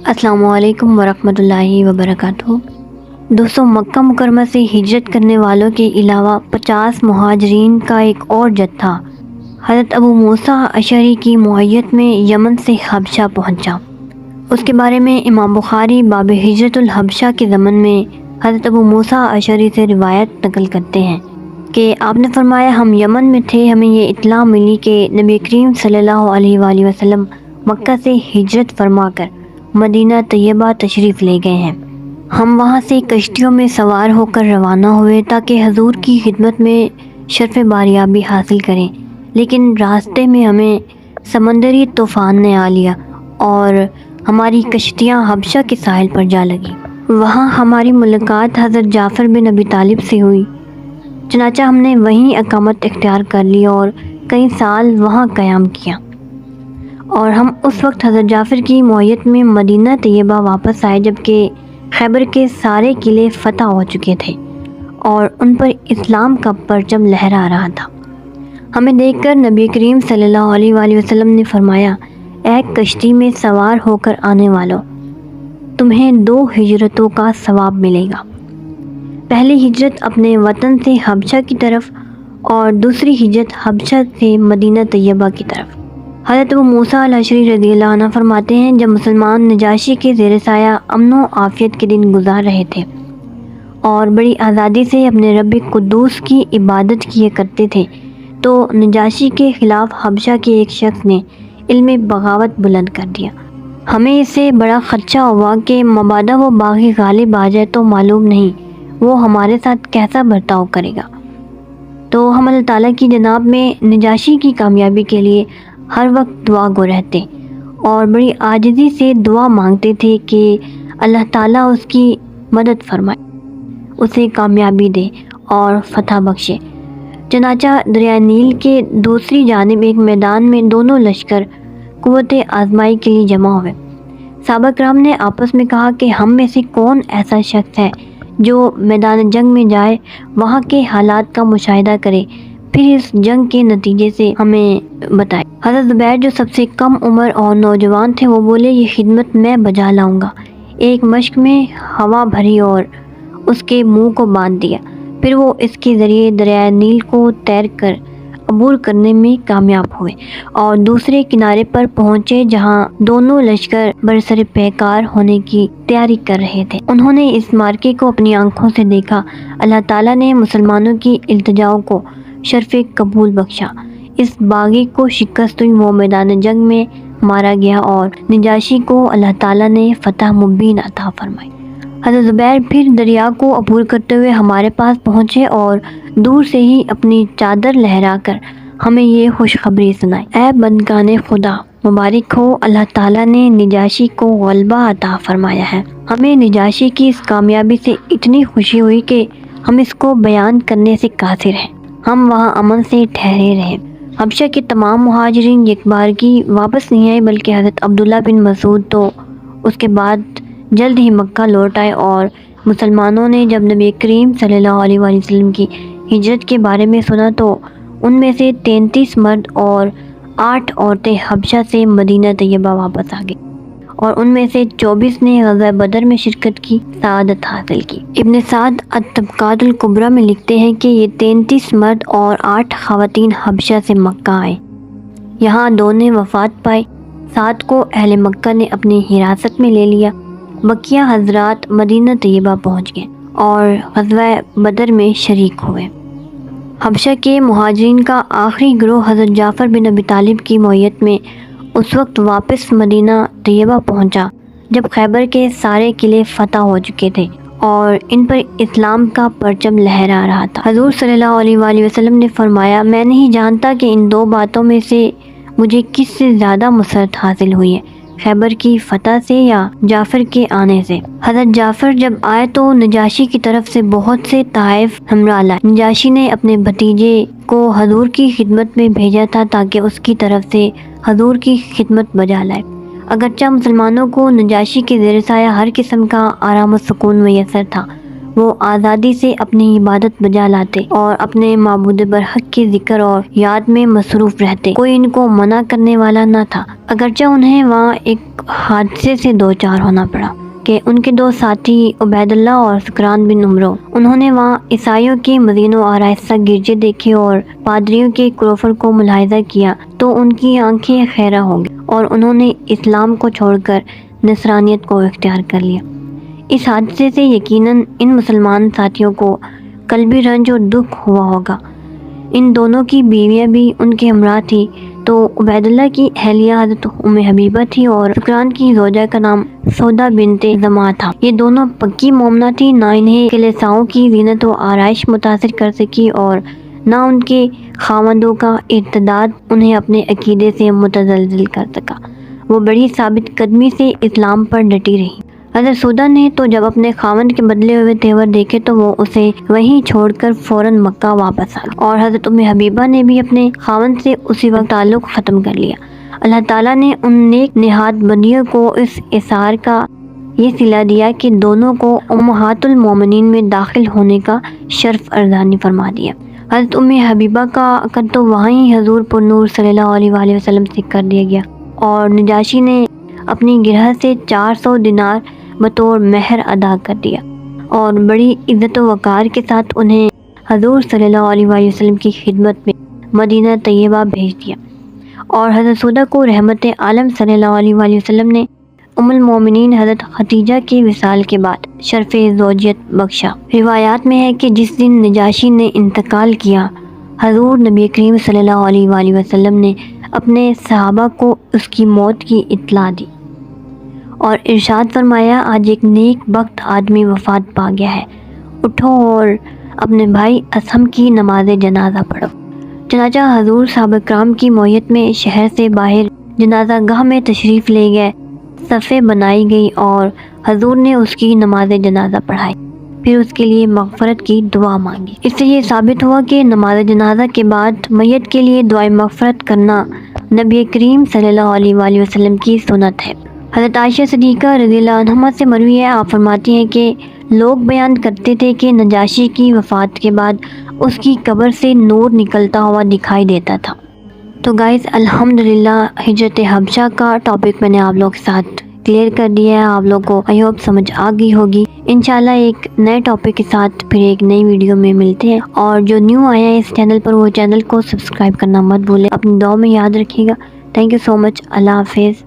السلام علیکم ورحمۃ اللہ وبرکاتہ۔ دوستوں، مکہ مکرمہ سے ہجرت کرنے والوں کے علاوہ 50 مہاجرین کا ایک اور جتھا حضرت ابو موسیٰ اشعری کی معیت میں یمن سے حبشہ پہنچا۔ اس کے بارے میں امام بخاری باب ہجرت الحبشہ کے ضمن میں حضرت ابو موسیٰ اشعری سے روایت نقل کرتے ہیں کہ آپ نے فرمایا، ہم یمن میں تھے، ہمیں یہ اطلاع ملی کہ نبی کریم صلی اللہ علیہ وآلہ وسلم مکہ سے ہجرت فرما کر مدینہ طیبہ تشریف لے گئے ہیں۔ ہم وہاں سے کشتیوں میں سوار ہو کر روانہ ہوئے تاکہ حضور کی خدمت میں شرف باریابی حاصل کریں، لیکن راستے میں ہمیں سمندری طوفان نے آ لیا اور ہماری کشتیاں حبشہ کے ساحل پر جا لگیں۔ وہاں ہماری ملاقات حضرت جعفر بن ابی طالب سے ہوئی، چنانچہ ہم نے وہیں اقامت اختیار کر لی اور کئی سال وہاں قیام کیا، اور ہم اس وقت حضرت جعفر کی معیت میں مدینہ طیبہ واپس آئے جبکہ خیبر کے سارے قلعے فتح ہو چکے تھے اور ان پر اسلام کا پرچم لہرا رہا تھا۔ ہمیں دیکھ کر نبی کریم صلی اللہ علیہ وآلہ وسلم نے فرمایا، اے کشتی میں سوار ہو کر آنے والوں، تمہیں 2 ہجرتوں کا ثواب ملے گا۔ پہلی ہجرت اپنے وطن سے حبشہ کی طرف اور دوسری ہجرت حبشہ سے مدینہ طیبہ کی طرف۔ حضرت ابو موسیٰ الاشعری رضی اللہ عنہ فرماتے ہیں، جب مسلمان نجاشی کے زیر سایہ امن و عافیت کے دن گزار رہے تھے اور بڑی آزادی سے اپنے رب قدوس کی عبادت کیے کرتے تھے، تو نجاشی کے خلاف حبشہ کے ایک شخص نے علم بغاوت بلند کر دیا۔ ہمیں اس سے بڑا خدشہ ہوا کہ مبادا وہ باغی غالب آ جائے تو معلوم نہیں وہ ہمارے ساتھ کیسا برتاؤ کرے گا۔ تو ہم اللہ تعالیٰ کی جناب میں نجاشی کی کامیابی کے لیے ہر وقت دعا گو رہتے اور بڑی عاجزی سے دعا مانگتے تھے کہ اللہ تعالیٰ اس کی مدد فرمائے، اسے کامیابی دے اور فتح بخشے۔ چنانچہ دریائے نیل کے دوسری جانب ایک میدان میں دونوں لشکر قوت آزمائی کے لیے جمع ہوئے۔ صحابہ کرام نے آپس میں کہا کہ ہم میں سے کون ایسا شخص ہے جو میدان جنگ میں جائے، وہاں کے حالات کا مشاہدہ کرے، پھر اس جنگ کے نتیجے سے ہمیں بتائے۔ حضرت زبیر جو سب سے کم عمر اور نوجوان تھے، وہ بولے، یہ خدمت میں بجا لاؤں گا۔ ایک مشک میں ہوا بھری اور اس کے منہ کو باندھ دیا، پھر وہ اس کے ذریعے دریائے نیل کو تیر کر عبور کرنے میں کامیاب ہوئے اور دوسرے کنارے پر پہنچے جہاں دونوں لشکر برسر پیکار ہونے کی تیاری کر رہے تھے۔ انہوں نے اس مارکے کو اپنی آنکھوں سے دیکھا۔ اللہ تعالیٰ نے مسلمانوں کی التجاؤں کو شرف قبول بخشا۔ اس باغی کو شکست ہوئی، وہ میدان جنگ میں مارا گیا اور نجاشی کو اللہ تعالیٰ نے فتح مبین عطا فرمائی۔ حضرت زبیر پھر دریا کو عبور کرتے ہوئے ہمارے پاس پہنچے اور دور سے ہی اپنی چادر لہرا کر ہمیں یہ خوشخبری سنائی، اے بندگان خدا، مبارک ہو، اللہ تعالیٰ نے نجاشی کو غلبہ عطا فرمایا ہے۔ ہمیں نجاشی کی اس کامیابی سے اتنی خوشی ہوئی کہ ہم اس کو بیان کرنے سے قاصر ہیں۔ ہم وہاں امن سے ٹھہرے رہے۔ حبشہ کے تمام مہاجرین ایک بار کی واپس نہیں آئے، بلکہ حضرت عبداللہ بن مسعود تو اس کے بعد جلد ہی مکہ لوٹ آئے، اور مسلمانوں نے جب نبی کریم صلی اللہ علیہ وآلہ وسلم کی ہجرت کے بارے میں سنا تو ان میں سے 33 مرد اور 8 عورتیں حبشہ سے مدینہ طیبہ واپس آ گئیں، اور ان میں سے 24 نے غزوہ بدر میں شرکت کی سعادت حاصل کی۔ ابن سعد الطبقات الکبریٰ میں لکھتے ہیں کہ یہ 33 مرد اور 8 خواتین حبشہ سے مکہ آئے، یہاں 2 نے وفات پائی، 7 کو اہل مکہ نے اپنی حراست میں لے لیا، بقیہ حضرات مدینہ طیبہ پہنچ گئے اور غزوہ بدر میں شریک ہوئے۔ حبشہ کے مہاجرین کا آخری گروہ حضرت جعفر بن ابی طالب کی معیت میں اس وقت واپس مدینہ طیبہ پہنچا جب خیبر کے سارے قلعے فتح ہو چکے تھے اور ان پر اسلام کا پرچم لہرا رہا تھا۔ حضور صلی اللہ علیہ وآلہ وسلم نے فرمایا، میں نہیں جانتا کہ ان 2 باتوں میں سے مجھے کس سے زیادہ مسرت حاصل ہوئی ہے، خیبر کی فتح سے یا جعفر کے آنے سے۔ حضرت جعفر جب آئے تو نجاشی کی طرف سے بہت سے تحائف ہمراہ لائے۔ نجاشی نے اپنے بھتیجے کو حضور کی خدمت میں بھیجا تھا تاکہ اس کی طرف سے حضور کی خدمت بجا لائے۔ اگرچہ مسلمانوں کو نجاشی کے زیر سایہ ہر قسم کا آرام و سکون میسر تھا، وہ آزادی سے اپنی عبادت بجا لاتے اور اپنے معبود برحق کے ذکر اور یاد میں مصروف رہتے۔ کوئی ان کو منع کرنے والا نہ تھا، اگرچہ انہیں وہاں ایک حادثے سے دوچار ہونا پڑا کہ ان کے دو ساتھی عبید اللہ اور سکران بن عمرو، انہوں نے وہاں عیسائیوں کے مزین و آرائستہ گرجے دیکھے اور پادریوں کے کروفر کو ملاحظہ کیا تو ان کی آنکھیں خیرہ ہو گئی اور انہوں نے اسلام کو چھوڑ کر نصرانیت کو اختیار کر لیا۔ اس حادثے سے یقیناً ان مسلمان ساتھیوں کو قلبی رنج اور دکھ ہوا ہوگا۔ ان دونوں کی بیویاں بھی ان کے ہمراہ تھی، تو عبید اللہ کی اہلیہ حضرت ام حبیبہ تھی اور سکران کی زوجہ کا نام سودا بنت زمعہ تھا۔ یہ دونوں پکی مومنہ تھی، نہ انہیں کلیساؤں کی زینت و آرائش متاثر کر سکی اور نہ ان کے خاوندوں کا ارتداد انہیں اپنے عقیدے سے متزلزل کر سکا۔ وہ بڑی ثابت قدمی سے اسلام پر ڈٹی رہی۔ حضرت سودا نے تو جب اپنے خاوند کے بدلے ہوئے تیور دیکھے تو وہ اسے وہیں چھوڑ کر فوراً مکہ واپس آ گئی، اور حضرت ام حبیبہ نے بھی اپنے خاوند سے اسی وقت تعلق ختم کر لیا۔ اللہ تعالیٰ نے ان نیک نہاد بندیوں کو اس اثار کا یہ صلہ دیا کہ دونوں کو امہات المومنین میں داخل ہونے کا شرف ارزانی فرما دیا۔ حضرت ام حبیبہ کا عقد تو وہیں حضور پر نور صلی اللہ علیہ وآلہ وسلم سے کر دیا گیا، اور نجاشی نے اپنی گرہ سے 400 دینار بطور مہر ادا کر دیا اور بڑی عزت و وقار کے ساتھ انہیں حضور صلی اللہ علیہ وآلہ وسلم کی خدمت میں مدینہ طیبہ بھیج دیا، اور حضرت سودا کو رحمت عالم صلی اللہ علیہ وآلہ وسلم نے ام المومنین حضرت خدیجہ کے وصال کے بعد شرف زوجیت بخشا۔ روایات میں ہے کہ جس دن نجاشی نے انتقال کیا، حضور نبی کریم صلی اللہ علیہ وآلہ وسلم نے اپنے صحابہ کو اس کی موت کی اطلاع دی اور ارشاد فرمایا، آج ایک نیک بخت آدمی وفات پا گیا ہے، اٹھو اور اپنے بھائی اسہم کی نماز جنازہ پڑھو۔ چنانچہ حضور صحابہ کرام کی معیت میں شہر سے باہر جنازہ گاہ میں تشریف لے گئے، صفیں بنائی گئی اور حضور نے اس کی نماز جنازہ پڑھائی، پھر اس کے لیے مغفرت کی دعا مانگی۔ اس سے یہ ثابت ہوا کہ نماز جنازہ کے بعد میت کے لیے دعائے مغفرت کرنا نبی کریم صلی اللہ علیہ وآلہ وسلم کی سنت ہے۔ حضرت عائشہ صدیقہ رضی اللہ عنہا سے مروی ہے، آپ فرماتی ہیں کہ لوگ بیان کرتے تھے کہ نجاشی کی وفات کے بعد اس کی قبر سے نور نکلتا ہوا دکھائی دیتا تھا۔ تو گائز الحمدللہ ہجرت حبشہ کا ٹاپک میں نے آپ لوگ کے ساتھ کلیئر کر دیا ہے، آپ لوگ کو آئی ہوپ سمجھ آ گئی ہوگی۔ انشاءاللہ ایک نئے ٹاپک کے ساتھ پھر ایک نئی ویڈیو میں ملتے ہیں، اور جو نیو آیا ہے اس چینل پر وہ چینل کو سبسکرائب کرنا مت بھولیں، اپنی دعاؤں میں یاد رکھیے گا۔ تھینک یو سو مچ، اللہ حافظ۔